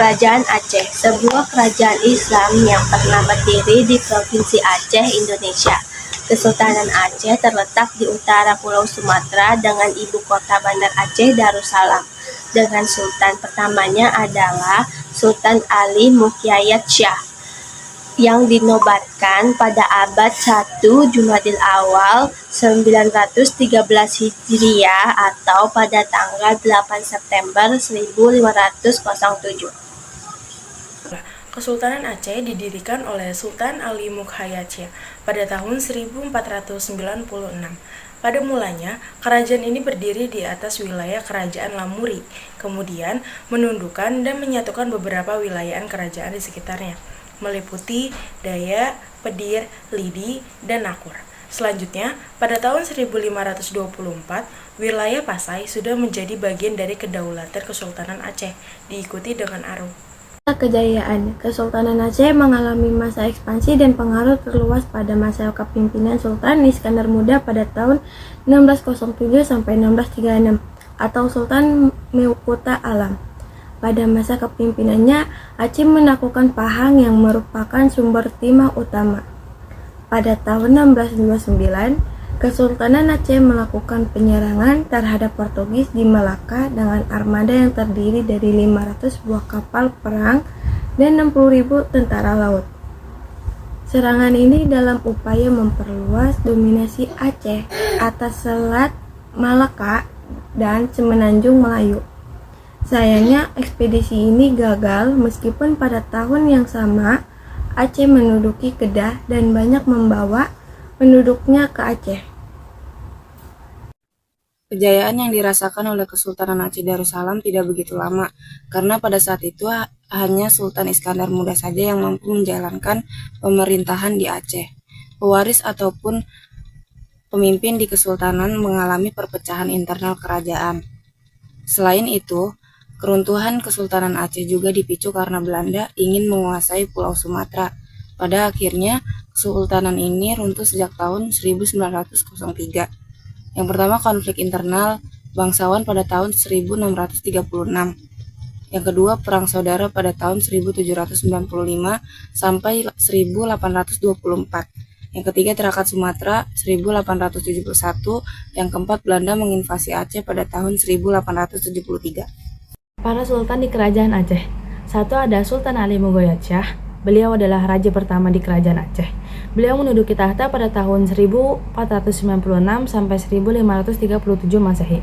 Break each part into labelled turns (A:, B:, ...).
A: Kerajaan Aceh, sebuah kerajaan Islam yang pernah berdiri di Provinsi Aceh, Indonesia. Kesultanan Aceh terletak di utara Pulau Sumatera dengan ibu kota Bandar Aceh Darussalam. Dengan sultan pertamanya adalah Sultan Ali Muqayyad Shah yang dinobatkan pada abad 1 Jumadil Awal 913 Hijriah atau pada tanggal 8 September 1507.
B: Kesultanan Aceh didirikan oleh Sultan Ali Muqayyad Shah pada tahun 1496. Pada mulanya, kerajaan ini berdiri di atas wilayah kerajaan Lamuri, kemudian menundukkan dan menyatukan beberapa wilayah kerajaan di sekitarnya, meliputi Dayak, Pedir, Lidi, dan Nakur. Selanjutnya, pada tahun 1524, wilayah Pasai sudah menjadi bagian dari kedaulatan Kesultanan Aceh, diikuti dengan Aru.
C: Kejayaan Kesultanan Aceh mengalami masa ekspansi dan pengaruh terluas pada masa kepemimpinan Sultan Iskandar Muda pada tahun 1607 sampai 1636 atau Sultan Mewkota Alam. Pada masa kepemimpinannya, Aceh menaklukkan Pahang yang merupakan sumber timah utama. Pada tahun 1629, Kesultanan Aceh melakukan penyerangan terhadap Portugis di Malaka dengan armada yang terdiri dari 500 buah kapal perang dan 60.000 tentara laut. Serangan ini dalam upaya memperluas dominasi Aceh atas Selat Malaka dan Semenanjung Melayu. Sayangnya ekspedisi ini gagal meskipun pada tahun yang sama Aceh menduduki Kedah dan banyak membawa penduduknya ke Aceh.
D: Kejayaan yang dirasakan oleh Kesultanan Aceh Darussalam tidak begitu lama, karena pada saat itu hanya Sultan Iskandar Muda saja yang mampu menjalankan pemerintahan di Aceh. Pewaris ataupun pemimpin di Kesultanan mengalami perpecahan internal kerajaan. Selain itu, keruntuhan Kesultanan Aceh juga dipicu karena Belanda ingin menguasai Pulau Sumatera. Pada akhirnya, Kesultanan ini runtuh sejak tahun 1903. Yang pertama, konflik internal bangsawan pada tahun 1636. Yang kedua, perang saudara pada tahun 1795 sampai 1824. Yang ketiga, Terakat Sumatera 1871. Yang keempat, Belanda menginvasi Aceh pada tahun 1873.
E: Para sultan di kerajaan Aceh. Satu ada Sultan Ali Muqayyad Shah. Beliau adalah raja pertama di kerajaan Aceh. Beliau menduduki tahta pada tahun 1496 sampai 1537 Masehi.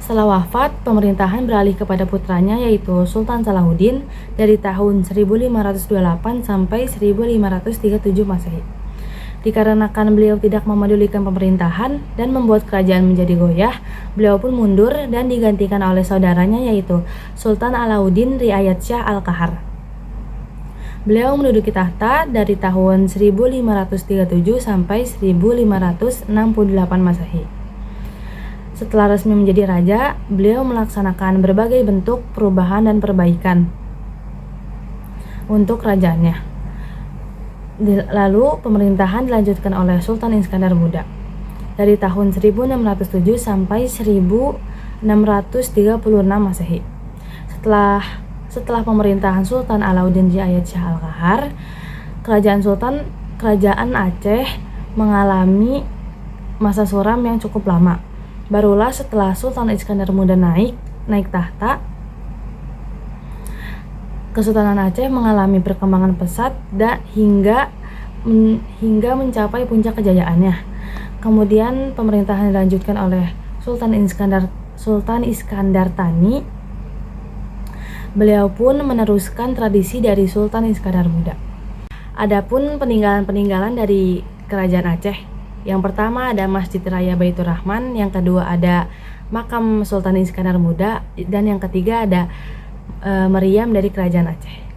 E: Setelah wafat, pemerintahan beralih kepada putranya yaitu Sultan Salahuddin dari tahun 1528 sampai 1537 Masehi. Dikarenakan beliau tidak memedulikan pemerintahan dan membuat kerajaan menjadi goyah, beliau pun mundur dan digantikan oleh saudaranya yaitu Sultan Alauddin Riayat Shah Al-Qahar. Beliau menduduki tahta dari tahun 1537 sampai 1568 Masehi. Setelah resmi menjadi raja, beliau melaksanakan berbagai bentuk perubahan dan perbaikan untuk kerajaannya. Lalu pemerintahan dilanjutkan oleh Sultan Iskandar Muda dari tahun 1607 sampai 1636 Masehi. Setelah pemerintahan Sultan Alauddin Riayat Shah Al-Qahar, kerajaan Aceh mengalami masa suram yang cukup lama. Barulah setelah Sultan Iskandar Muda naik tahta, Kesultanan Aceh mengalami perkembangan pesat hingga mencapai puncak kejayaannya. Kemudian pemerintahan dilanjutkan oleh Sultan Iskandar Thani. Beliau pun meneruskan tradisi dari Sultan Iskandar Muda. Adapun peninggalan-peninggalan dari kerajaan Aceh. Yang pertama ada Masjid Raya Baitur Rahman, yang kedua ada makam Sultan Iskandar Muda, dan yang ketiga ada meriam dari kerajaan Aceh.